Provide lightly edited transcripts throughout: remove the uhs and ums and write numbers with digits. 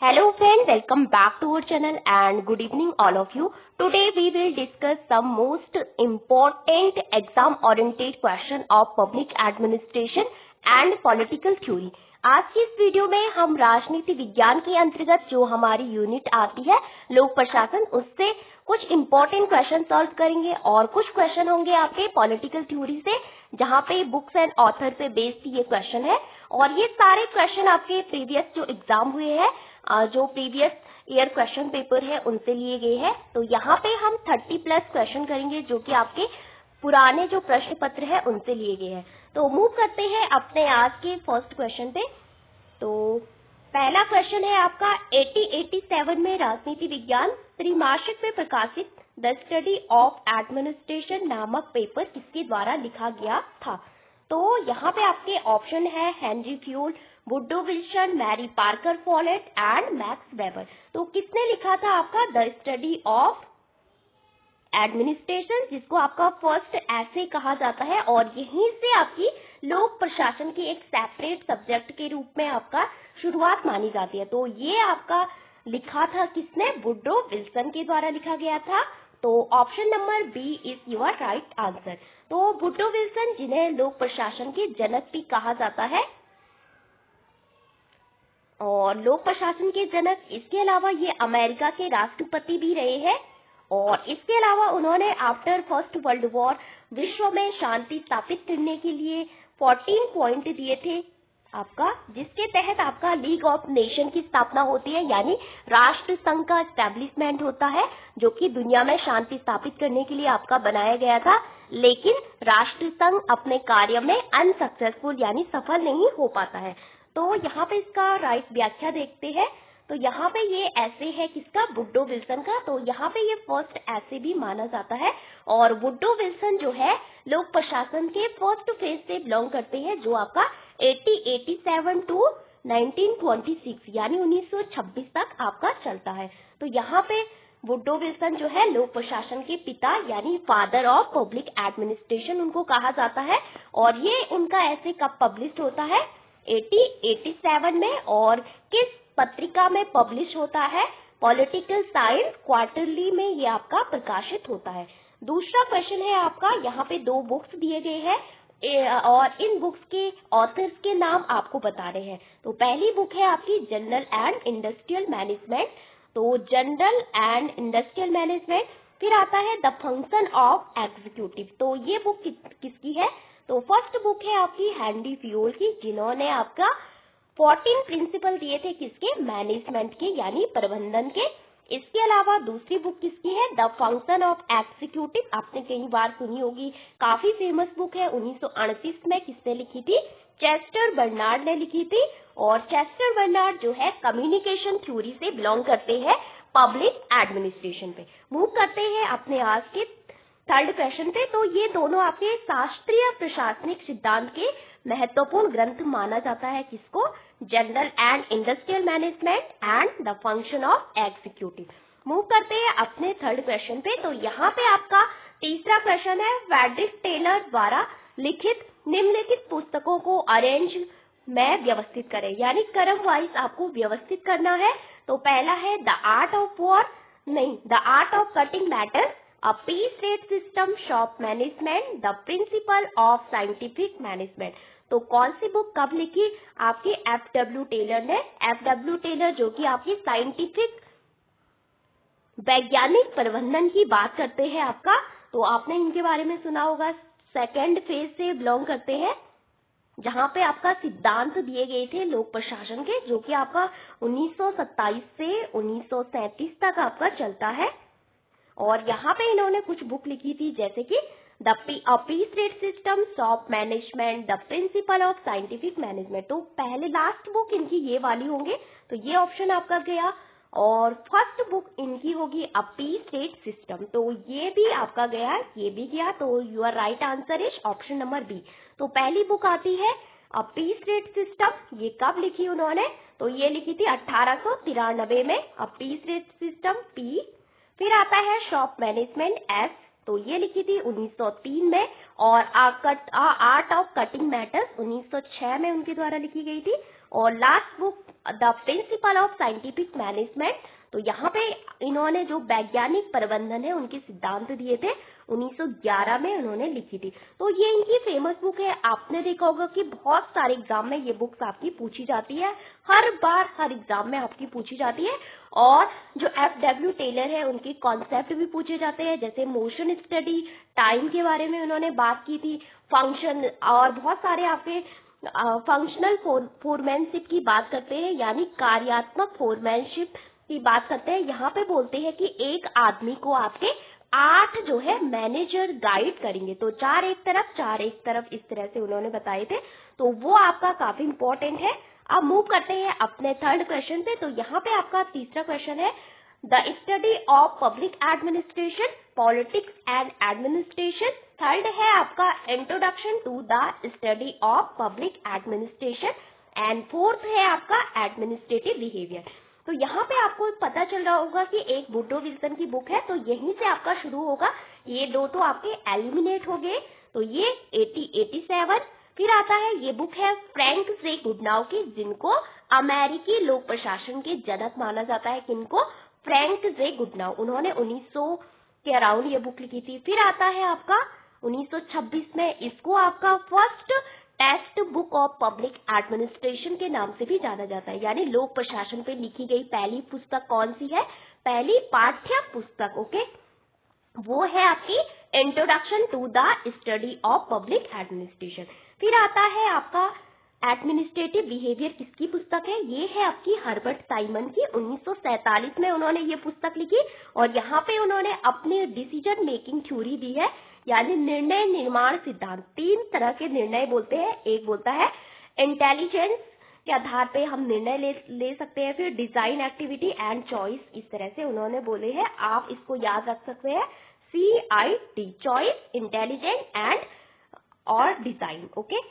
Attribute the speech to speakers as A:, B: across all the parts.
A: Hello friends, welcome back to our channel and good evening all of you. Today we will discuss some most important exam oriented question of public administration and political theory. आज की इस video में हम राजनीति विज्ञान के अंतर्गत जो हमारी यूनिट आती है लोक प्रशासन, उससे कुछ इम्पोर्टेंट क्वेश्चन सॉल्व करेंगे और कुछ क्वेश्चन होंगे आपके पॉलिटिकल थ्योरी से, जहाँ पे बुक्स एंड ऑथर पे बेस्ड ये क्वेश्चन है। और ये सारे क्वेश्चन आपके प्रीवियस जो एग्जाम हुए हैं, जो प्रीवियस ईयर क्वेश्चन पेपर है उनसे लिए गए हैं। तो यहाँ पे हम 30+ क्वेश्चन करेंगे जो कि आपके पुराने जो प्रश्न पत्र है उनसे लिए गए हैं। तो मूव करते हैं अपने आज के फर्स्ट क्वेश्चन पे। तो पहला क्वेश्चन है आपका 1887 में राजनीति विज्ञान त्रिमासिक में प्रकाशित द स्टडी ऑफ एडमिनिस्ट्रेशन नामक पेपर किसके द्वारा लिखा गया था। तो यहाँ पे आपके ऑप्शन है Henri Fayol, Woodrow Wilson, Mary Parker Follett and Max Weber. तो किसने लिखा था आपका द स्टडी ऑफ एडमिनिस्ट्रेशन, जिसको आपका फर्स्ट ऐसे कहा जाता है और यहीं से आपकी लोक प्रशासन की एक सेपरेट सब्जेक्ट के रूप में आपका शुरुआत मानी जाती है। तो ये आपका लिखा था किसने, वुडरो विल्सन के द्वारा लिखा गया था। तो option number B is your right answer. तो वुडरो विल्सन, जिन्हें लोक प्रशासन के जनक भी कहा जाता है और लोक प्रशासन के जनक, इसके अलावा ये अमेरिका के राष्ट्रपति भी रहे हैं। और इसके अलावा उन्होंने आफ्टर फर्स्ट वर्ल्ड वॉर विश्व में शांति स्थापित करने के लिए 14 पॉइंट दिए थे आपका, जिसके तहत आपका लीग ऑफ नेशन की स्थापना होती है, यानी राष्ट्र संघ का एस्टेब्लिशमेंट होता है, जो कि दुनिया में शांति स्थापित करने के लिए आपका बनाया गया था। लेकिन राष्ट्र संघ अपने कार्य में अनसक्सेसफुल यानी सफल नहीं हो पाता है। तो यहाँ पे इसका राइट व्याख्या देखते हैं। तो यहाँ पे ये ऐसे है किसका, वुडरो विल्सन का। तो यहाँ पे ये फर्स्ट ऐसे भी माना जाता है। और वुडरो विल्सन जो है लोक प्रशासन के फर्स्ट फेज से बिलोंग करते हैं, जो आपका 1887 टू 1926 यानी 1926 तक आपका चलता है। तो यहाँ पे वुडरो विल्सन जो है लोक प्रशासन के पिता यानी फादर ऑफ पब्लिक एडमिनिस्ट्रेशन उनको कहा जाता है। और ये उनका ऐसे कब पब्लिश होता है, 1887 में। और किस पत्रिका में पब्लिश होता है, पॉलिटिकल साइंस क्वार्टरली में ये आपका प्रकाशित होता है। दूसरा क्वेश्चन है आपका, यहाँ पे 2 बुक्स दिए गए हैं और इन बुक्स के ऑथर्स के नाम आपको बता रहे हैं। तो पहली बुक है आपकी जनरल एंड इंडस्ट्रियल मैनेजमेंट। तो जनरल एंड इंडस्ट्रियल मैनेजमेंट। फिर आता है द फंक्शन ऑफ एग्जीक्यूटिव। तो ये बुक किसकी है, तो फर्स्ट बुक है आपकी हेनरी फ्यूल की, जिन्होंने आपका 14 प्रिंसिपल दिए थे किसके, मैनेजमेंट के यानी प्रबंधन के। इसके अलावा दूसरी बुक किसकी है, द फंक्शन ऑफ एग्जीक्यूटिव, आपने कई बार सुनी होगी, काफी फेमस बुक है। 1938 में किसने लिखी थी, चेस्टर बर्नार्ड ने लिखी थी। और चेस्टर बर्नार्ड जो है कम्युनिकेशन थ्योरी से बिलोंग करते हैं पब्लिक एडमिनिस्ट्रेशन पे। मूव करते हैं अपने आज के थर्ड क्वेश्चन पे। तो ये दोनों आपके शास्त्रीय प्रशासनिक सिद्धांत के महत्वपूर्ण ग्रंथ माना जाता है किसको, general and industrial management and the function of executive. Move करते हैं अपने थर्ड क्वेश्चन पे। तो यहाँ पे आपका तीसरा क्वेश्चन है, फ्रेडरिक टेलर द्वारा लिखित निम्नलिखित पुस्तकों को अरेंज में व्यवस्थित करें, यानी क्रम वाइज आपको व्यवस्थित करना है। तो पहला है the art of cutting matters, A piece rate system, shop management, the principle of scientific management। तो कौन सी बुक कब लिखी, आपकी F.W. टेलर ने। F.W. टेलर जो कि आपकी साइंटिफिक वैज्ञानिक प्रबंधन की बात करते हैं आपका। तो आपने इनके बारे में सुना होगा, सेकेंड फेज से बिलोंग करते हैं, जहाँ पे आपका सिद्धांत दिए गए थे लोक प्रशासन के, जो कि आपका 1927 से 1937 तक आपका चलता है। और यहाँ पे इन्होंने कुछ बुक लिखी थी, जैसे कि the piece rate system, shop management, the principle of scientific management. तो पहले लास्ट बुक इनकी ये वाली होंगे, तो ये ऑप्शन आपका गया। और फर्स्ट बुक इनकी होगी अ पीस रेट सिस्टम, तो ये भी आपका गया, ये भी गया। तो your right answer is option number B. तो पहली बुक आती है अ पीस रेट सिस्टम, ये कब लिखी उन्होंने, तो ये लिखी थी 1893 में, अ पीस रेट सिस्टम पी। फिर आता है शॉप मैनेजमेंट एस, तो ये लिखी थी 1903 में। और आर्ट ऑफ कटिंग मैटर्स 1906 में उनके द्वारा लिखी गई थी। और last book the principle of scientific management, तो यहाँ पे इन्होंने जो वैज्ञानिक प्रबंधन है उनके सिद्धांत दिए थे 1911 में उन्होंने लिखी थी। तो ये इनकी फेमस बुक है। आपने देखा होगा कि बहुत सारे एग्जाम में ये बुक्स आपकी पूछी जाती है, हर बार हर एग्जाम में आपकी पूछी जाती है। और जो F.W. टेलर है उनके कॉन्सेप्ट भी पूछे जाते हैं, जैसे मोशन स्टडी, टाइम के बारे में उन्होंने बात की थी, फंक्शन, और बहुत सारे आपके फंक्शनल फोरमैनशिप की बात करते हैं, यानी कार्यात्मक फोरमैनशिप की बात करते हैं। यहाँ पे बोलते हैं कि एक आदमी को आपके 8 जो है मैनेजर गाइड करेंगे, तो 4 एक तरफ 4 एक तरफ, इस तरह से उन्होंने बताए थे। तो वो आपका काफी इंपॉर्टेंट है। अब मूव करते हैं अपने थर्ड क्वेश्चन पे। तो यहाँ पे आपका तीसरा क्वेश्चन है the study of public administration, politics and administration. Third है आपका introduction to the study of public administration, and fourth है आपका एडमिनिस्ट्रेटिव बिहेवियर। तो यहाँ पे आपको पता चल रहा होगा कि एक वुड्रो विल्सन की बुक है, तो यहीं से आपका शुरू होगा। ये दो तो आपके एलिमिनेट हो गए, तो ये 87। फिर आता है ये बुक है फ्रैंक जे गुडनाउ की, जिनको अमेरिकी लोक प्रशासन के जनक माना जाता है। किनको? फ्रैंक जे गुडनाउ, उन्होंने 1900 के अराउंड ये बुक लिखी थी। फिर आता है आपका 1926 में, इसको आपका first textbook of public administration के नाम से भी जाना जाता है, यानी लोक प्रशासन पे लिखी गई पहली पुस्तक कौन सी है? पहली पाठ्य पुस्तक, ओके, वो है आपकी introduction to the study of public administration. फिर आता है आपका एडमिनिस्ट्रेटिव बिहेवियर, किसकी पुस्तक है? ये है आपकी हर्बर्ट साइमन की, 1947 में उन्होंने ये पुस्तक लिखी। और यहाँ पे उन्होंने अपनी डिसीजन मेकिंग थ्योरी दी है, यानी निर्णय निर्माण सिद्धांत। 3 तरह के निर्णय बोलते हैं, एक बोलता है इंटेलिजेंस के आधार पे हम निर्णय ले सकते हैं, फिर डिजाइन एक्टिविटी एंड चॉइस, इस तरह से उन्होंने बोले हैं। आप इसको याद रख सकते हैं, CIT, चॉइस, इंटेलिजेंट एंड और डिजाइन, ओके।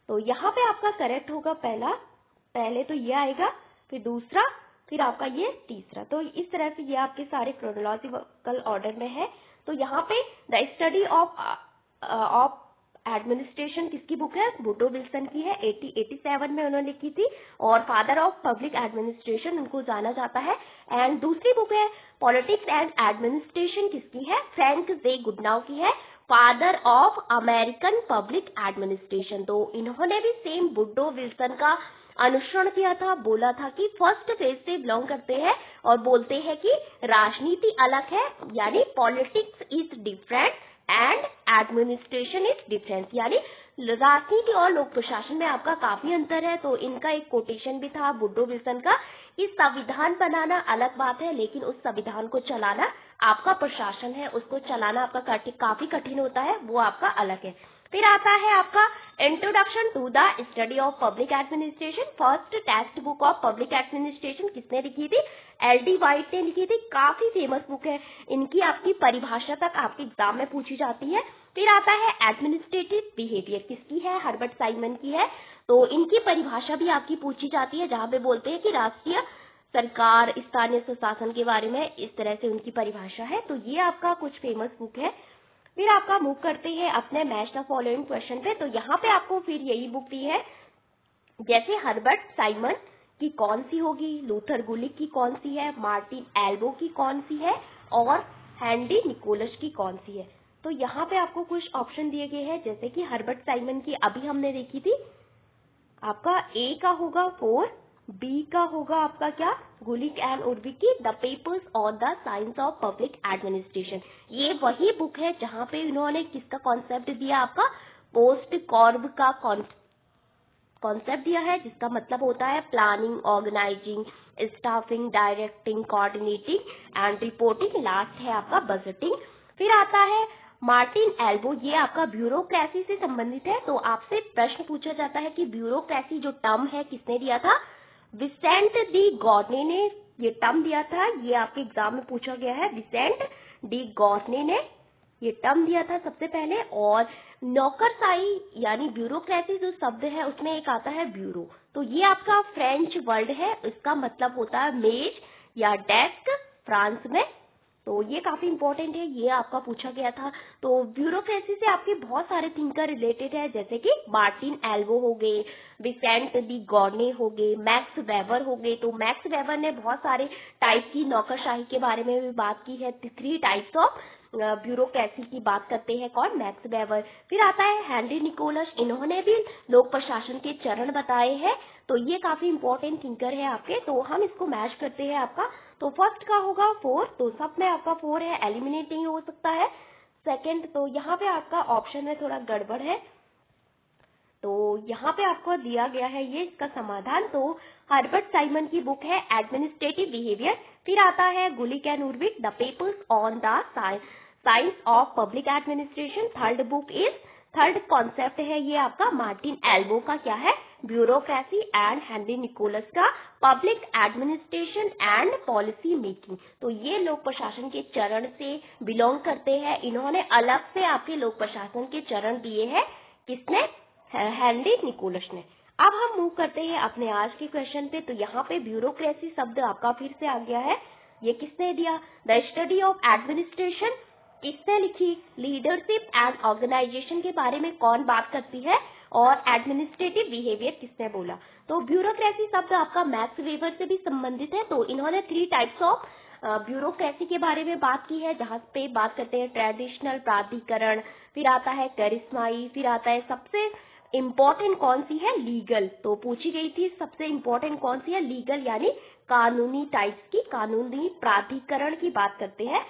A: तो यहाँ पे आपका करेक्ट होगा पहले तो ये आएगा, फिर दूसरा, फिर आपका ये तीसरा। तो इस तरह से ये आपके सारे क्रोनोलॉजिकल ऑर्डर में है। तो यहाँ पे द स्टडी ऑफ एडमिनिस्ट्रेशन किसकी बुक है? वुड्रो विल्सन की है, 87 में उन्होंने लिखी थी, और फादर ऑफ पब्लिक एडमिनिस्ट्रेशन उनको जाना जाता है। एंड दूसरी बुक है पॉलिटिक्स एंड एडमिनिस्ट्रेशन, किसकी है? फ्रैंक जे गुडनाउ की है, father of American public administration. तो इन्होंने भी सेम वुड्रो विल्सन का अनुसरण किया था, बोला था कि फर्स्ट फेज से बिलोंग करते हैं, और बोलते हैं कि राजनीति अलग है, यानी politics is different and administration is different, यानी राजनीति और लोक प्रशासन में आपका काफी अंतर है। तो इनका एक कोटेशन भी था वुड्रो विल्सन का कि संविधान बनाना अलग बात है, लेकिन उस संविधान को चलाना, आपका प्रशासन है उसको चलाना आपका काफी कठिन होता है, वो आपका अलग है। फिर आता है आपका introduction to the study of public administration. First textbook of public administration किसने लिखी थी? LD वाइट ने लिखी थी, काफी फेमस बुक है। इनकी आपकी परिभाषा तक आपके एग्जाम में पूछी जाती है। फिर आता है एडमिनिस्ट्रेटिव बिहेवियर, किसकी है? हर्बर्ट साइमन की है। तो इनकी परिभाषा भी आपकी पूछी जाती है, जहाँ पे बोलते हैं कि राष्ट्रीय सरकार, स्थानीय स्वशासन के बारे में, इस तरह से उनकी परिभाषा है। तो ये आपका कुछ फेमस बुक है। फिर आपका मूव करते हैं अपने मैच द फॉलोइंग क्वेश्चन पे। तो यहाँ पे आपको फिर यही बुक दी है, जैसे हर्बर्ट साइमन की कौन सी होगी, लूथर गुलिक की कौन सी है, मार्टिन एल्बो की कौन सी है, और हेनरी निकोलस की कौन सी है। तो यहाँ पे आपको कुछ ऑप्शन दिए गए हैं, जैसे कि हर्बर्ट साइमन की अभी हमने देखी थी, आपका A का होगा 4, B का होगा आपका क्या? गुलिक एंड उर्वी की the papers on the science of public administration. ये वही बुक है जहाँ पे इन्होंने किसका कॉन्सेप्ट दिया? आपका पोस्ट कॉर्ब का कॉन्सेप्ट दिया है, जिसका मतलब होता है planning, organising, staffing, directing, coordinating and reporting. Last है आपका बजटिंग। फिर आता है मार्टिन एल्बो, ये आपका ब्यूरोक्रेसी से संबंधित है। तो आपसे प्रश्न पूछा जाता है कि ब्यूरोक्रेसी जो टर्म है किसने दिया था? विसेंट डी गॉर्ने ने ये टर्म दिया था। ये आपके एग्जाम में पूछा गया है, विसेंट डी गॉर्ने ने ये टर्म दिया था सबसे पहले। और नौकरशाही यानी ब्यूरोक्रेसी जो शब्द है उसमें एक आता है ब्यूरो, तो ये आपका फ्रेंच वर्ड है, इसका मतलब होता है मेज या डेस्क फ्रांस में। तो ये काफी इंपॉर्टेंट है, ये आपका पूछा गया था। तो ब्यूरोक्रेसी से आपके बहुत सारे थिंकर रिलेटेड है, जैसे कि मार्टिन एल्वो हो गए, विसेंट दी गॉर्ने हो गए, मैक्स वेबर हो गए। तो मैक्स वेबर ने बहुत सारे टाइप की नौकरशाही के बारे में भी बात की है। 3 टाइप्स ऑफ ब्यूरोक्रेसी की बात करते हैं कौन, मैक्स वेबर। फिर आता है हेनरी निकोलस, इन्होंने भी लोक प्रशासन के चरण बताए हैं। तो ये काफी इंपॉर्टेंट थिंकर है आपके, तो हम इसको मैच करते हैं आपका। तो फर्स्ट का होगा 4, तो सब में आपका 4 है, एलिमिनेट नहीं हो सकता है। सेकंड, तो यहाँ पे आपका ऑप्शन में थोड़ा गड़बड़ है, तो यहाँ पे आपको दिया गया है ये इसका समाधान। तो हर्बर्ट साइमन की बुक है एडमिनिस्ट्रेटिव बिहेवियर। फिर आता है Gulick and Urwick, the papers on the science of public administration. Third concept है ये आपका मार्टिन एल्बो का, क्या है, ब्यूरोक्रेसी। एंड हेनरी निकोलस का public administration and policy making. तो ये लोक प्रशासन के चरण से बिलोंग करते हैं। इन्होंने अलग से आपके लोक प्रशासन के चरण दिए हैं, किसने, हेनरी निकोलस ने। अब हम मूव करते हैं अपने आज के क्वेश्चन पे। तो यहाँ पे ब्यूरोक्रेसी शब्द आपका फिर से आ गया है, ये किसने दिया, द स्टडी ऑफ एडमिनिस्ट्रेशन किसने लिखी, लीडरशिप एंड ऑर्गेनाइजेशन के बारे में कौन बात करती है, और एडमिनिस्ट्रेटिव बिहेवियर किसने बोला। तो ब्यूरोक्रेसी शब्द आपका मैक्स वेबर से भी संबंधित है। तो इन्होंने 3 टाइप्स ऑफ ब्यूरोक्रेसी के बारे में बात की है, जहाँ पे बात करते हैं ट्रेडिशनल, प्राधिकरण, फिर आता है करिश्माई, फिर आता है सबसे इम्पोर्टेंट कौन सी है, लीगल। तो पूछी गई थी सबसे इम्पोर्टेंट कौन सी है, लीगल, यानी कानूनी टाइप्स की, कानूनी प्राधिकरण की बात करते हैं।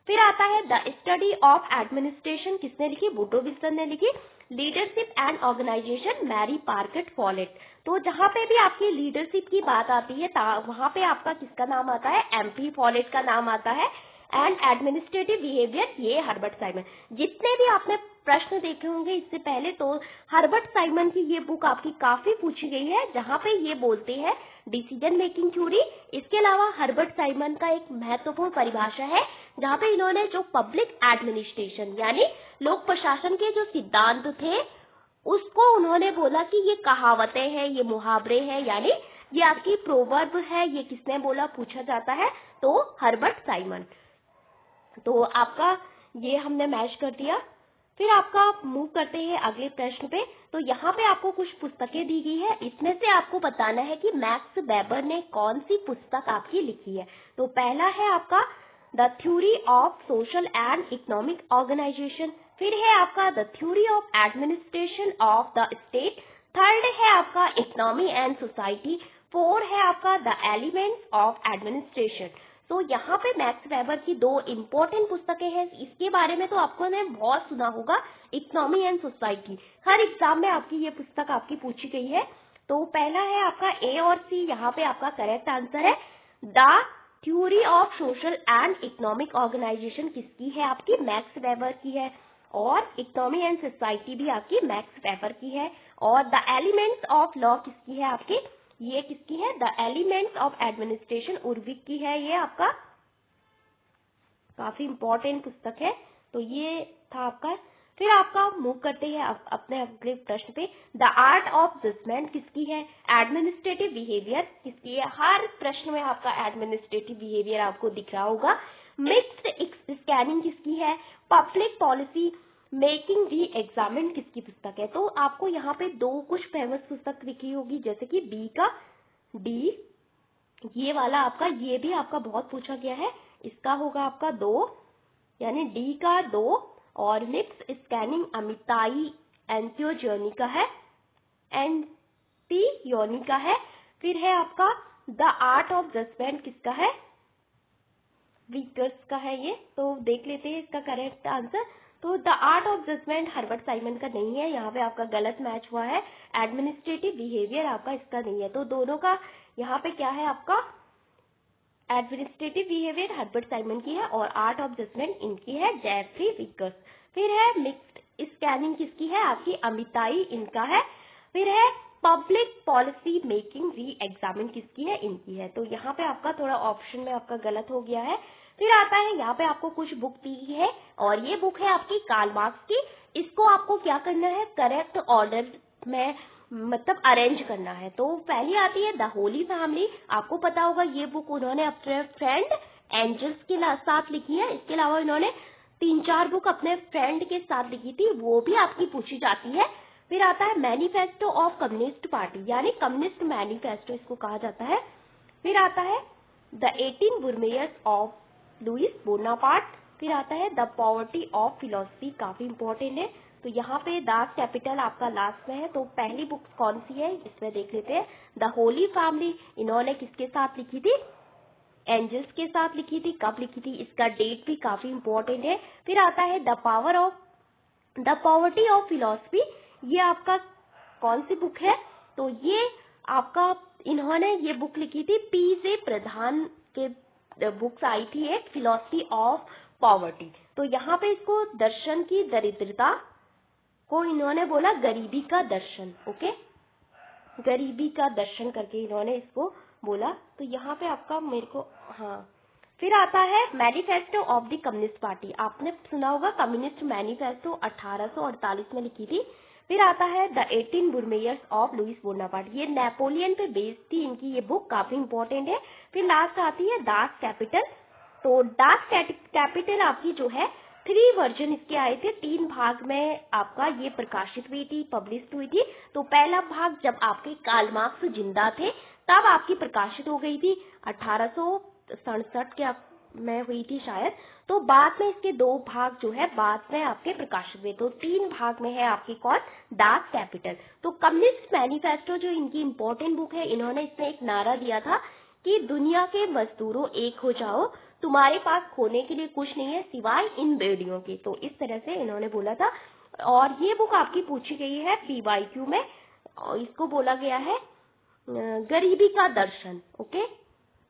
A: फिर आता है द स्टडी ऑफ एडमिनिस्ट्रेशन, किसने लिखी, वुडरो विल्सन ने लिखी। Leadership and organisation, Mary Parker Follett. तो जहाँ पे भी आपकी लीडरशिप की बात आती है वहाँ पे आपका किसका नाम आता है, एमपी फॉलेट का नाम आता है। एंड एडमिनिस्ट्रेटिव बिहेवियर, ये हर्बर्ट साइमन। जितने भी आपने प्रश्न देखे होंगे इससे पहले, तो हर्बर्ट साइमन की ये बुक आपकी काफी पूछी गई है, जहाँ पे ये बोलते हैं डिसीजन मेकिंग थ्योरी। इसके अलावा हर्बर्ट साइमन का एक महत्वपूर्ण परिभाषा है, जहाँ पे इन्होंने जो पब्लिक एडमिनिस्ट्रेशन यानी लोक प्रशासन के जो सिद्धांत थे, उसको उन्होंने बोला कि ये कहावतें हैं, ये मुहावरे हैं, यानी ये आपकी प्रोवर्ब है। ये किसने बोला, पूछा जाता है, तो हर्बर्ट साइमन। तो आपका ये हमने मैच कर दिया। फिर आपका मूव करते हैं अगले प्रश्न पे। तो यहाँ पे आपको कुछ पुस्तकें दी गई है, इसमें से आपको बताना है कि मैक्स वेबर ने कौन सी पुस्तक आपकी लिखी है। तो पहला है आपका the theory of social and economic organisation. फिर है आपका the theory of administration of the state. Third है आपका इकोनॉमी एंड सोसाइटी। 4 है आपका द एलिमेंट्स ऑफ एडमिनिस्ट्रेशन। तो यहाँ पे मैक्स वेबर की 2 इम्पोर्टेंट पुस्तकें हैं, इसके बारे में तो आपको ने बहुत सुना होगा, economy and society. Her exam में आपकी ये पुस्तक आपकी पूछी गई है। तो पहला है आपका ए और सी, यहाँ पे आपका करेक्ट आंसर है। The theory of social and economic organisation किसकी है, आपकी मैक्स वेबर की है। और इकोनॉमी एंड सोसाइटी भी आपकी मैक्स वेबर की है। और द एलिमेंट्स ऑफ लॉ किसकी है आपकी, ये किसकी है, द एलिमेंट्स ऑफ एडमिनिस्ट्रेशन उर्विक की है। ये आपका काफी इंपॉर्टेंट पुस्तक है। तो ये था आपका। फिर आपका मूव करते हैं अपने अगले प्रश्न पे। द आर्ट ऑफ जजमेंट किसकी है, एडमिनिस्ट्रेटिव बिहेवियर किसकी है। हर प्रश्न में आपका एडमिनिस्ट्रेटिव बिहेवियर आपको दिख रहा होगा। मिक्स्ड स्कैनिंग किसकी है, पब्लिक पॉलिसी मेकिंग री एग्जामिन किसकी पुस्तक है। तो आपको यहाँ पे 2 कुछ फेमस पुस्तक दिखी होगी, जैसे कि डी, ये वाला आपका, ये भी आपका बहुत पूछा गया है, इसका होगा आपका 2, यानी डी का 2। और मिक्स स्कैनिंग अमिताई एंथियोजर्नी का है, एंटियोनी का है। फिर है आपका द आर्ट ऑफ जजमेंट, किसका है, विकर्स का है ये। तो देख लेते हैं इसका करेक्ट आंसर। तो the art of judgement Herbert Simon का नहीं है, यहाँ पे आपका गलत मैच हुआ है। एडमिनिस्ट्रेटिव बिहेवियर आपका इसका नहीं है। तो दोनों का यहाँ पे क्या है, आपका एडमिनिस्ट्रेटिव बिहेवियर हर्बर्ट साइमन की है और आर्ट ऑफ जजमेंट इनकी है, जेफरी विकर्स। फिर है मिक्स्ड स्कैनिंग किसकी है, आपकी अमिताई, इनका है। फिर है पब्लिक पॉलिसी मेकिंग री एग्जामिन किसकी है, इनकी है। तो यहाँ पे आपका थोड़ा ऑप्शन में आपका गलत हो गया है। फिर आता है यहाँ पे आपको कुछ बुक दी है, और ये बुक है आपकी कार्ल मार्क्स की। इसको आपको क्या करना है, करेक्ट ऑर्डर में मतलब अरेंज करना है। तो पहली आती है द होली फैमिली। आपको पता होगा ये बुक उन्होंने अपने फ्रेंड एंजल्स के साथ लिखी है। इसके अलावा इन्होंने 3-4 बुक अपने फ्रेंड के साथ लिखी थी, वो भी आपकी पूछी जाती है। फिर आता है मैनिफेस्टो ऑफ कम्युनिस्ट पार्टी, यानी कम्युनिस्ट मैनिफेस्टो इसको कहा जाता है। फिर आता है the 18 Brumaire of Louis Bonaparte. फिर आता है द पॉवर्टी ऑफ फिलोसफी, काफी इंपॉर्टेंट है। तो यहाँ पे दास कैपिटल आपका लास्ट में है। तो पहली बुक कौन सी है इसमें देख लेते हैं। द होली फैमिली इन्होंने किसके साथ लिखी थी? एंजल्स के साथ लिखी थी। कब लिखी थी इसका डेट भी काफी इंपॉर्टेंट है। फिर आता है द पॉवर्टी ऑफ फिलोसफी, ये आपका कौन सी बुक है? तो ये आपका इन्होंने ये बुक लिखी थी पी.जे. प्रधान के बुक्स आई थी एक, फिलोसफी ऑफ पॉवर्टी। तो यहाँ पे इसको दर्शन की दरिद्रता को इन्होंने बोला गरीबी का दर्शन। ओके, गरीबी का दर्शन करके इन्होंने इसको बोला। तो यहाँ पे आपका मेरे को हाँ। फिर आता है manifesto of the communist party, आपने सुना होगा कम्युनिस्ट मैनिफेस्टो 1848 में लिखी थी। फिर आता है the 18 Brumaire of Louis Bonaparte, ये नेपोलियन पे बेस्ड थी इनकी ये बुक, काफी इंपॉर्टेंट है। फिर लास्ट आती है दास कैपिटल। तो दास कैपिटल आपकी जो है 3 वर्जन इसके आए थे, 3 भाग में आपका ये प्रकाशित हुई थी, पब्लिश हुई थी। तो पहला भाग जब आपके कार्ल मार्क्स जिंदा थे तब आपकी प्रकाशित हो गई थी, 1867 के में हुई थी शायद। तो बाद में इसके 2 भाग जो है बाद में आपके प्रकाशित हुए। तो 3 भाग में है आपकी कौन? Das Kapital. तो कम्युनिस्ट मैनिफेस्टो जो इनकी इंपॉर्टेंट बुक है, इन्होंने इसमें एक नारा दिया था कि दुनिया के मजदूरों एक हो जाओ, तुम्हारे पास खोने के लिए कुछ नहीं है सिवाय इन बेड़ियों के। तो इस तरह से इन्होंने बोला था। और ये बुक आपकी पूछी गई है PYQ में, और इसको बोला गया है गरीबी का दर्शन। Okay,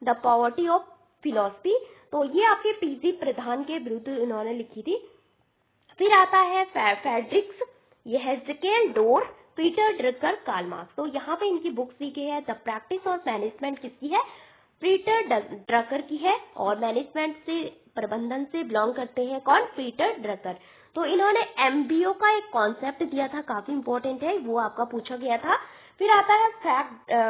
A: the poverty of philosophy. तो ये आपके पी.जी. प्रधान के विरुद्ध इन्होंने लिखी थी। फिर आता है Fredericks, Yehezkel Dror, Peter Drucker, Karl Marx. तो यहाँ पे इनकी बुक्स दी गई है। द प्रैक्टिस ऑफ मैनेजमेंट किसकी है? पीटर ड्रकर की है। और मैनेजमेंट से प्रबंधन से बिलोंग करते हैं कौन? Peter Drucker. तो इन्होंने MBO का एक कॉन्सेप्ट दिया था, काफी इंपॉर्टेंट है, वो आपका पूछा गया था। फिर आता है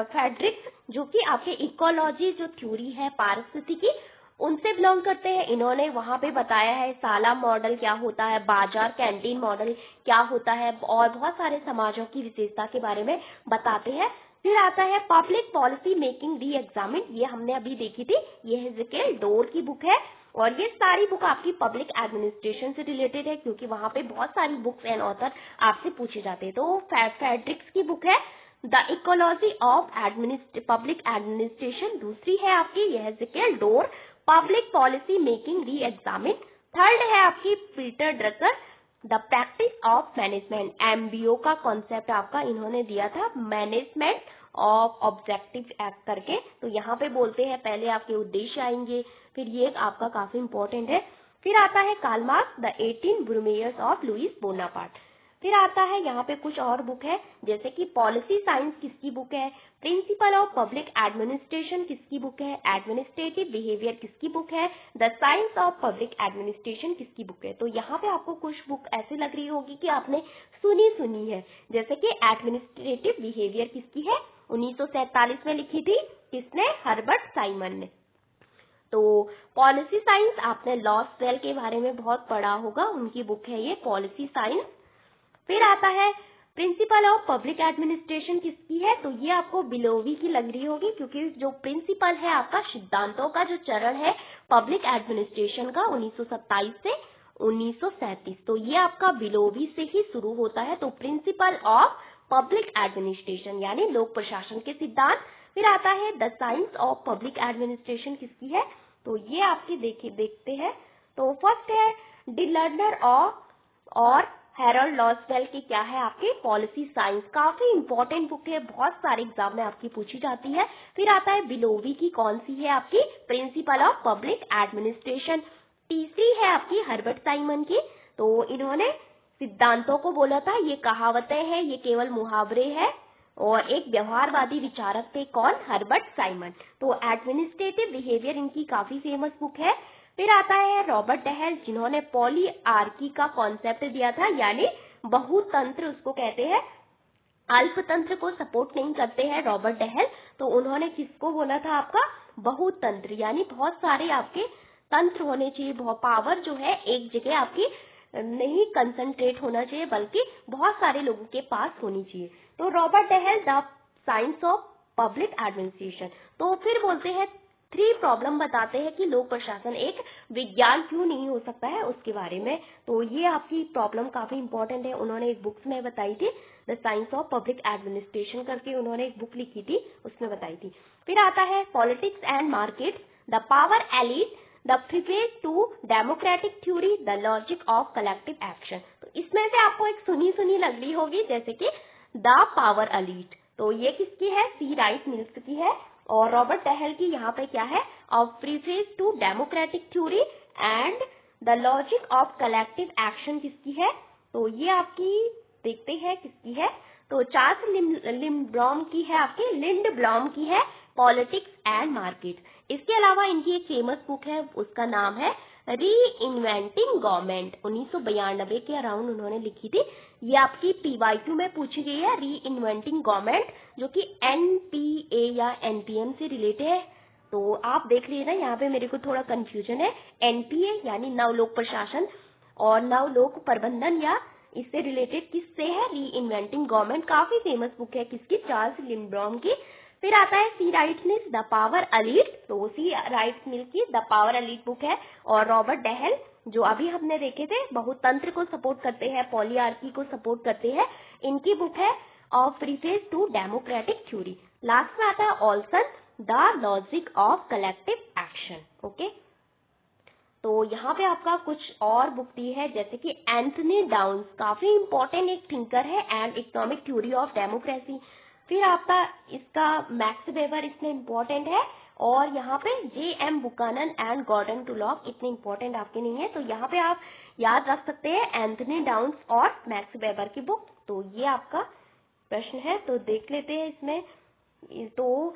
A: फ्रेडरिक्स, जो कि आपके इकोलॉजी जो थ्योरी है पारिस्थितिकी, उनसे बिलोंग करते हैं। इन्होंने वहां पे बताया है साला मॉडल क्या होता है, बाजार कैंटीन मॉडल क्या होता है, और बहुत सारे समाजों की विशेषता के बारे में बताते हैं। फिर आता है पब्लिक पॉलिसी मेकिंग री एग्जामिन, ये हमने अभी देखी थी, ये येहेज़केल डोर की बुक है। और ये सारी बुक आपकी पब्लिक एडमिनिस्ट्रेशन से रिलेटेड है, क्योंकि वहां पे बहुत सारी बुक्स एंड ऑथर आपसे पूछे जाते हैं। तो फ्रेडरिक्स की बुक है the ecology of public administration. दूसरी है आपकी येहेज़केल डोर, पब्लिक पॉलिसी मेकिंग री एग्जामिन। थर्ड है आपकी Peter Drucker, the practice of management. MBO का कॉन्सेप्ट आपका इन्होंने दिया था, मैनेजमेंट ऑफ ऑब्जेक्टिव एक्ट करके। तो यहाँ पे बोलते हैं पहले आपके उद्देश्य आएंगे, फिर ये आपका काफी इंपॉर्टेंट है। फिर आता है Karl Marx, the 18 Brumaire of Louis Bonaparte. फिर आता है यहाँ पे कुछ और बुक है, जैसे कि पॉलिसी साइंस किसकी बुक है, प्रिंसिपल ऑफ पब्लिक एडमिनिस्ट्रेशन किसकी बुक है, एडमिनिस्ट्रेटिव बिहेवियर किसकी बुक है, the science of public administration किसकी बुक है। तो यहाँ पे आपको कुछ बुक ऐसे लग रही होगी कि आपने सुनी है, जैसे कि एडमिनिस्ट्रेटिव बिहेवियर किसकी है, 1947 में लिखी थी, किसने? हर्बर्ट साइमन ने। तो पॉलिसी साइंस आपने लॉसवेल के बारे में बहुत पढ़ा होगा, उनकी बुक है ये पॉलिसी साइंस। फिर आता है प्रिंसिपल ऑफ पब्लिक एडमिनिस्ट्रेशन किसकी है, तो ये आपको बिलोवी की लग रही होगी, क्योंकि जो प्रिंसिपल है आपका सिद्धांतों का जो चरण है पब्लिक एडमिनिस्ट्रेशन का 1927 से 1937, तो ये आपका बिलोवी से ही शुरू होता है। तो प्रिंसिपल ऑफ पब्लिक एडमिनिस्ट्रेशन यानी लोक प्रशासन के सिद्धांत। फिर आता है the science of public administration किसकी है, तो ये आपकी देखते हैं। तो फर्स्ट है डी लर्नर और हैरोल्ड लॉसवेल की क्या है आपकी पॉलिसी साइंस, काफी इंपॉर्टेंट बुक है, बहुत सारे एग्जाम में आपकी पूछी जाती है। फिर आता है बिलोवी की कौन सी है आपकी, प्रिंसिपल ऑफ पब्लिक एडमिनिस्ट्रेशन। तीसरी है आपकी हर्बर्ट साइमन की, तो इन्होंने सिद्धांतों को बोला था ये कहावतें हैं, ये केवल मुहावरे हैं, और एक व्यवहारवादी विचारक थे कौन, हर्बर्ट साइमन। तो एडमिनिस्ट्रेटिव बिहेवियर इनकी काफी फेमस बुक है। फिर आता है रॉबर्ट डहेल, जिन्होंने पॉलीआर्की का कॉन्सेप्ट दिया था, यानी बहुतंत्र उसको कहते हैं, अल्पतंत्र को सपोर्ट नहीं करते हैं रॉबर्ट डहेल। तो उन्होंने किसको बोला था आपका, बहुतंत्र, यानी बहुत सारे आपके तंत्र होने चाहिए, बहुत पावर जो है एक जगह आपकी नहीं कंसंट्रेट होना चाहिए बल्कि बहुत सारे लोगों के पास होनी चाहिए। तो Robert Dahl the science of public administration. तो फिर बोलते हैं 3 प्रॉब्लम बताते हैं कि लोक प्रशासन एक विज्ञान क्यों नहीं हो सकता है उसके बारे में। तो ये आपकी प्रॉब्लम काफी इंपॉर्टेंट है, उन्होंने एक बुक्स में बताई थी, the science of public administration करके उन्होंने एक बुक लिखी थी, उसमें बताई थी। फिर आता है politics and market, the power elite, the preface to democratic theory, the logic of collective action. तो इसमें से आपको एक सुनी सुनी लग रही होगी जैसे कि द पावर एलिट, तो ये किसकी है? सी राइट मिल्स की है। और रॉबर्ट डहेल की यहाँ पे क्या है? Of preface to democratic theory and the logic of collective action किसकी है? तो ये आपकी देखते हैं किसकी है। तो चार्ल्स लिंडब्लॉम की है, आपके लिंडब्लॉम की है पॉलिटिक्स एंड मार्केट। इसके अलावा इनकी एक फेमस बुक है, उसका नाम है री इन्वेंटिंग गवर्नमेंट, 1992 के अराउंड उन्होंने लिखी थी। ये आपकी PYQ में पूछी गई है, री इन्वेंटिंग गवर्नमेंट, जो कि NPA या NPM से रिलेटेड है। तो आप देख लीजिए ना, यहाँ पे मेरे को थोड़ा कंफ्यूजन है। NPA यानी नव लोक प्रशासन और नव लोक प्रबंधन, या इससे रिलेटेड किससे है? री इन्वेंटिंग गवर्नमेंट, काफी फेमस बुक है किसकी? चार्ल्स लिंडब्लॉम की। फिर आता है C Wright Mills the power elite, तो सी राइट मिल्स की द पावर एलीट बुक है। और रॉबर्ट डहेल जो अभी हमने देखे थे, बहुतंत्र को सपोर्ट करते हैं, पॉलीआर्की को सपोर्ट करते हैं, इनकी बुक है of preface to democratic theory. Last में आता है Olson the logic of collective action. Okay, तो यहाँ पे आपका कुछ और बुक दी है जैसे कि एंथनी डाउन्स, काफी इंपॉर्टेंट एक थिंकर है, and economic theory of democracy. फिर आपका इसका मैक्स वेबर इसमें इंपॉर्टेंट है। और यहाँ पे J.M. बुकानन एंड गॉर्डन टुलॉक इतने इंपॉर्टेंट आपके नहीं है, तो यहाँ पे आप याद रख सकते हैं एंथनी डाउन्स और मैक्स वेबर की बुक। तो ये आपका प्रश्न है, तो देख लेते हैं इसमें। तो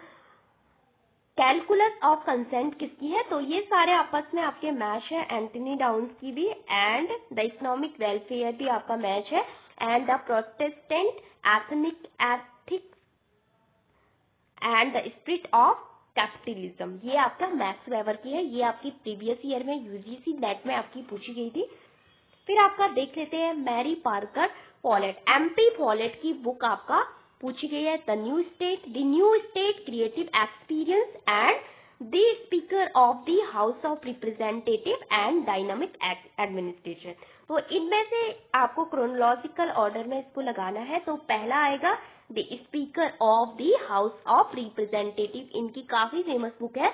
A: कैलकुलस ऑफ कंसेंट किसकी है? तो ये सारे आपस में आपके मैच है, एंथनी डाउन्स की भी, एंड द इकोनॉमिक वेलफेयर भी आपका मैच है, and the Protestant ethnic ethics and the spirit of capitalism, ये आपका मैक्स वेबर की है। ये आपकी प्रीवियस ईयर में UGC नेट में आपकी पूछी गई थी। फिर आपका देख लेते हैं Mary Parker Follett, MP Follett की बुक आपका पूछी गई है, the new state creative experience and the speaker of the house of representative and dynamic administration. तो इनमें से आपको क्रोनोलॉजिकल ऑर्डर में इसको लगाना है। तो पहला आएगा the speaker of the house of representative, इनकी काफी फेमस बुक है।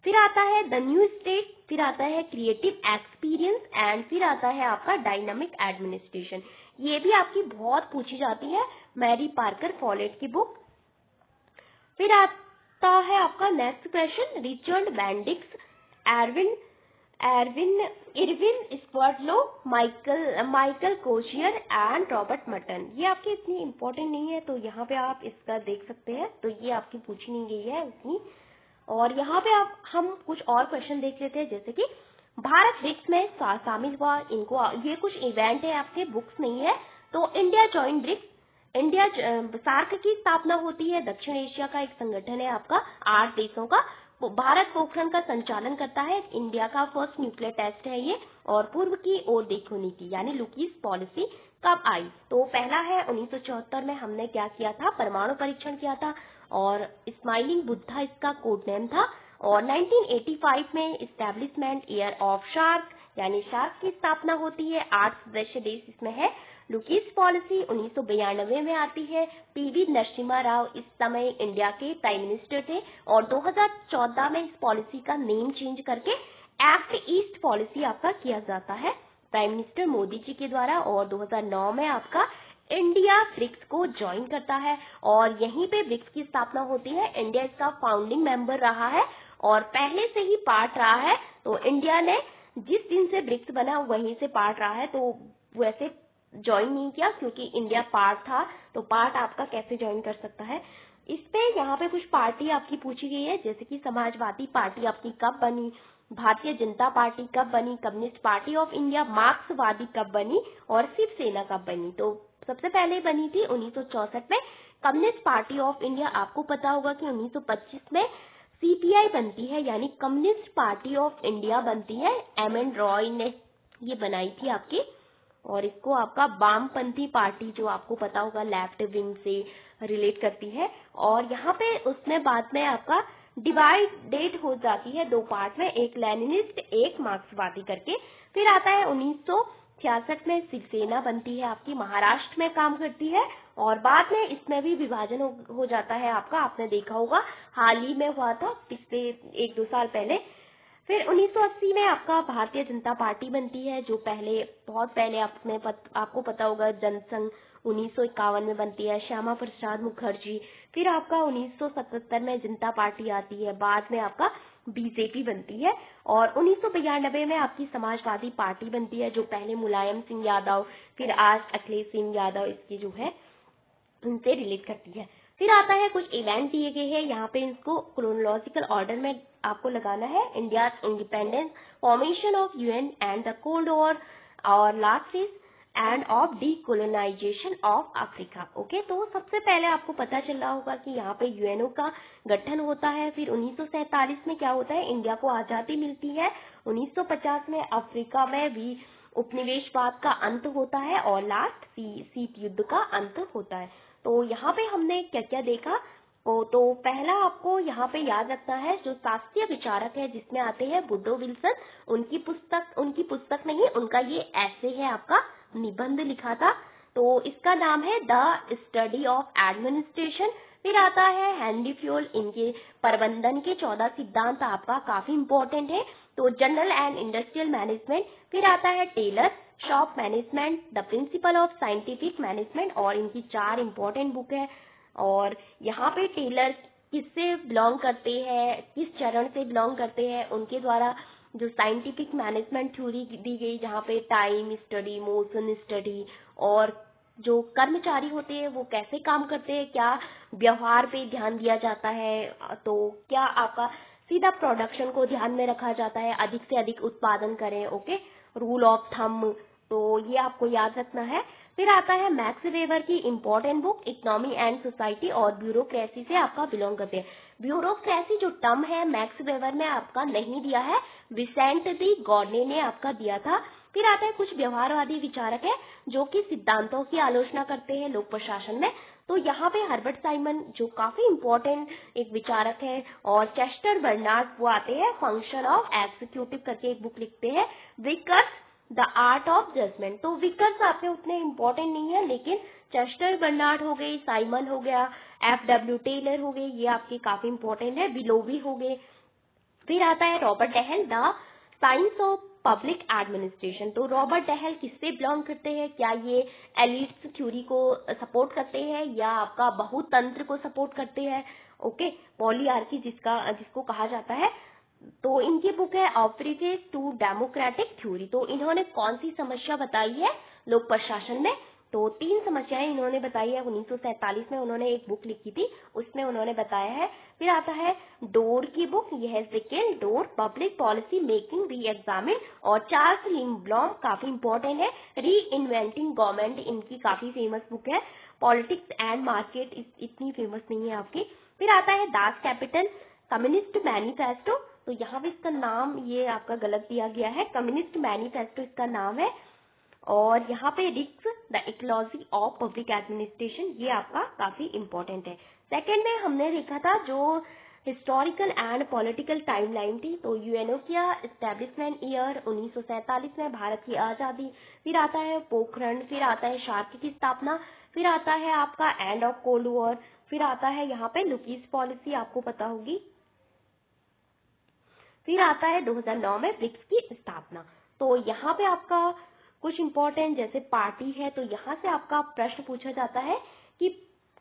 A: फिर आता है द न्यू स्टेट, फिर आता है क्रिएटिव एक्सपीरियंस, एंड फिर आता है आपका डायनामिक एडमिनिस्ट्रेशन। ये भी आपकी बहुत पूछी जाती है, मैरी पार्कर फॉलेट की बुक। फिर आता है आपका next question, Richard Bendix, Irving Swerdlow, Michael Crozier and Robert Merton. ये आपके इतनी इंपॉर्टेंट नहीं है, तो यहाँ पे आप इसका देख सकते हैं। तो ये आपकी पूछी नहीं गई है उतनी। और यहाँ पे आप हम कुछ और क्वेश्चन देख लेते हैं, जैसे कि भारत ब्रिक्स में शामिल हुआ, इनको ये कुछ इवेंट है, आपके बुक्स नहीं है। तो India join BRICS, India SAARC की स्थापना होती है, दक्षिण एशिया का एक संगठन है आपका 8 देशों का। भारत पोखरण का संचालन करता है, इंडिया का फर्स्ट न्यूक्लियर टेस्ट है ये। और पूर्व की ओर देखो नीति यानी लुकीस पॉलिसी कब आई? तो पहला है 1974 में, हमने क्या किया था? परमाणु परीक्षण किया था, और स्माइलिंग बुद्धा इसका कोड नेम था। और 1985 में इस्टेब्लिशमेंट ईयर ऑफ शार्क यानी शार्क की स्थापना होती है, 8 सदस्य देश इसमें है। लुकीस पॉलिसी 1992 में आती है। PV नरसिम्हा राव इस समय इंडिया के प्राइम मिनिस्टर थे, और 2014 में इस पॉलिसी का नेम चेंज करके एक्ट ईस्ट पॉलिसी आपका किया जाता है प्राइम मिनिस्टर मोदी जी के द्वारा। और 2009 में आपका इंडिया ब्रिक्स को ज्वाइन करता है, और यहीं पे ब्रिक्स की स्थापना होती है। इंडिया इसका फाउंडिंग मेंबर रहा है और पहले से ही पार्ट रहा है। तो इंडिया ने जिस दिन से ब्रिक्स बना वहीं से पार्ट रहा है, तो वैसे ज्वाइन नहीं किया क्योंकि इंडिया पार्ट था, तो पार्ट आपका कैसे ज्वाइन कर सकता है? इस पे यहाँ पे कुछ पार्टी आपकी पूछी गई है, जैसे कि समाजवादी पार्टी आपकी कब बनी, भारतीय जनता पार्टी कब बनी, कम्युनिस्ट पार्टी ऑफ इंडिया, मार्क्सवादी कब बनी, और शिवसेना कब बनी? तो सबसे पहले बनी थी 1964 में कम्युनिस्ट पार्टी ऑफ इंडिया। आपको पता होगा कि 1925 में सीपीआई बनती है, यानी कम्युनिस्ट पार्टी ऑफ इंडिया बनती है। एम.एन. रॉय ने ये बनाई थी आपकी, और इसको आपका वामपंथी पार्टी, जो आपको पता होगा लेफ्ट विंग से रिलेट करती है। और यहाँ पे उसमें बाद में आपका डिवाइडेड हो जाती है दो पार्ट में, एक लेनिनिस्ट एक मार्क्सवादी करके। फिर आता है 1966 में शिवसेना बनती है आपकी, महाराष्ट्र में काम करती है। और बाद में इसमें भी विभाजन हो जाता है आपका, आपने देखा होगा हाल ही में हुआ था पिछले 1-2 साल पहले। फिर 1980 में आपका भारतीय जनता पार्टी बनती है, जो बहुत पहले आपको पता होगा जनसंघ 1951 में बनती है, श्यामा प्रसाद मुखर्जी। फिर आपका 1977 में जनता पार्टी आती है, बाद में आपका बीजेपी बनती है। और 1992 में आपकी समाजवादी पार्टी बनती है, जो पहले मुलायम सिंह यादव, फिर आज अखिलेश सिंह यादव इसकी जो है उनसे रिलेट करती है। फिर आता है कुछ इवेंट दिए गए हैं, यहाँ पे इसको क्रोनोलॉजिकल ऑर्डर में आपको लगाना है। India independence, formation of UN and the cold war और last phase end of decolonization of Africa. Okay, तो सबसे पहले आपको पता चल रहा होगा कि यहाँ पे यूएनओ का गठन होता है। फिर 1947 में क्या होता है, इंडिया को आजादी मिलती है। 1950 में अफ्रीका में भी उपनिवेशवाद का अंत होता है, और लास्ट शीत युद्ध का अंत होता है। तो यहाँ पे हमने क्या क्या देखा, तो पहला आपको यहाँ पे याद रखना है, जो शास्त्रीय विचारक है जिसमें आते हैं वुडरो विल्सन, उनकी पुस्तक नहीं, उनका ये ऐसे है आपका निबंध लिखा था, तो इसका नाम है द स्टडी ऑफ एडमिनिस्ट्रेशन। फिर आता है हेनरी फ्योल, इनके प्रबंधन के 14 सिद्धांत आपका काफी इंपॉर्टेंट है, तो जनरल एंड इंडस्ट्रियल मैनेजमेंट। फिर आता है Taylor, shop management, the principle of scientific management, और इनकी 4 इंपॉर्टेंट बुक है। और यहाँ पे टेलर किससे बिलोंग करते हैं, किस चरण से बिलोंग करते हैं, उनके द्वारा जो साइंटिफिक मैनेजमेंट थ्योरी दी गई, जहाँ पे टाइम स्टडी, मोशन स्टडी, और जो कर्मचारी होते हैं वो कैसे काम करते हैं, क्या व्यवहार पे ध्यान दिया जाता है, तो क्या आपका सीधा प्रोडक्शन को ध्यान में रखा जाता है, अधिक से अधिक उत्पादन करें। ओके, रूल ऑफ थंब, तो ये आपको याद रखना है। फिर आता है मैक्स वेबर की important book economy and society, और ब्यूरोक्रेसी से आपका बिलोंग करते हैं। ब्यूरोक्रेसी जो टर्म है मैक्स वेबर ने आपका नहीं दिया है, विसेंट डी गॉर्डने ने आपका दिया था। फिर आता है कुछ व्यवहारवादी विचारक है जो कि सिद्धांतों की आलोचना करते हैं लोक प्रशासन में, तो यहाँ पे हर्बर्ट साइमन जो काफी इंपॉर्टेंट एक विचारक है, और चेस्टर बर्नार्ड वो आते हैं फंक्शन ऑफ एग्जीक्यूटिव करके एक बुक लिखते हैं। Vickers the art of judgement, तो विकर्स आपके उतने इंपॉर्टेंट नहीं है, लेकिन चेस्टर बर्नार्ड हो गए, साइमन हो गया, F.W. टेलर हो गए, ये आपके काफी इंपॉर्टेंट है, विलोवी हो गए। फिर आता है Robert Dahl, the science of public administration, तो रॉबर्ट डहल किससे बिलोंग करते हैं, क्या ये एलिट्स थ्योरी को सपोर्ट करते हैं या आपका बहुतंत्र को सपोर्ट करते हैं। ओके, पॉलीआर्की जिसको कहा जाता है। तो इनकी बुक है ऑप्रिजेस टू डेमोक्रेटिक थ्योरी, तो इन्होंने कौन सी समस्या बताई है लोक प्रशासन में, तो 3 समस्याएं इन्होंने बताई है। 1947 में उन्होंने एक बुक लिखी थी, उसमें उन्होंने बताया है। फिर आता है डोर की बुक, यह है जिकेल डोर, पब्लिक पॉलिसी मेकिंग री एग्जामिन, और चार्ल्स लिंडब्लॉम काफी इंपॉर्टेंट है, री इन्वेंटिंग गवर्नमेंट, इनकी काफी फेमस बुक है। पॉलिटिक्स एंड मार्केट इतनी फेमस नहीं है आपकी। फिर आता है दास कैपिटल, कम्युनिस्ट मैनिफेस्टो, तो यहाँ पे इसका नाम ये आपका गलत दिया गया है, कम्युनिस्ट मैनिफेस्टो इसका नाम है। और यहाँ पे रिक्स, the ecology of public administration, ये आपका काफी इंपॉर्टेंट है। सेकंड में हमने देखा था जो हिस्टोरिकल एंड पॉलिटिकल टाइमलाइन थी, तो यूएनओ का एस्टेब्लिशमेंट ईयर 1947 में, भारत की आजादी। फिर आता है पोखरण, फिर आता है शार्क की स्थापना, फिर आता है आपका एंड ऑफ कोल्ड वॉर, फिर आता है यहाँ पे लुकीज पॉलिसी, आपको पता होगी। फिर आता है 2009 में ब्रिक्स की स्थापना। तो यहाँ पे आपका कुछ इंपॉर्टेंट जैसे पार्टी है, तो यहाँ से आपका प्रश्न पूछा जाता है कि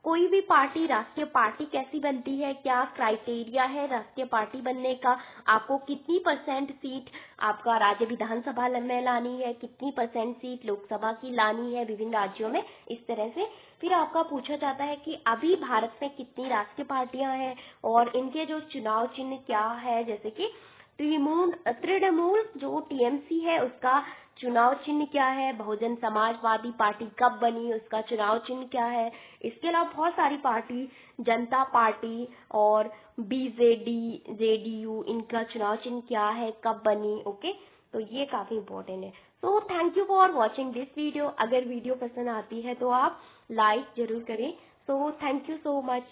A: कोई भी पार्टी, राष्ट्रीय पार्टी कैसी बनती है, क्या क्राइटेरिया है राष्ट्रीय पार्टी बनने का, आपको कितनी % सीट आपका राज्य विधानसभा में लानी है, कितनी % सीट लोकसभा की लानी है विभिन्न राज्यों में, इस तरह से। फिर आपका पूछा जाता है कि अभी भारत में कितनी राष्ट्रीय पार्टियां हैं और इनके जो चुनाव चिन्ह क्या है, जैसे कि तृणमूल जो टीएमसी है उसका चुनाव चिन्ह क्या है, बहुजन समाजवादी पार्टी कब बनी उसका चुनाव चिन्ह क्या है, इसके अलावा बहुत सारी पार्टी, जनता पार्टी और बीजेडी, जेडीयू, इनका चुनाव चिन्ह क्या है, कब बनी। ओके, तो ये काफी इम्पोर्टेंट है। So thank you for watching this video. अगर वीडियो पसंद आती है तो आप लाइक जरूर करें। So thank you so much.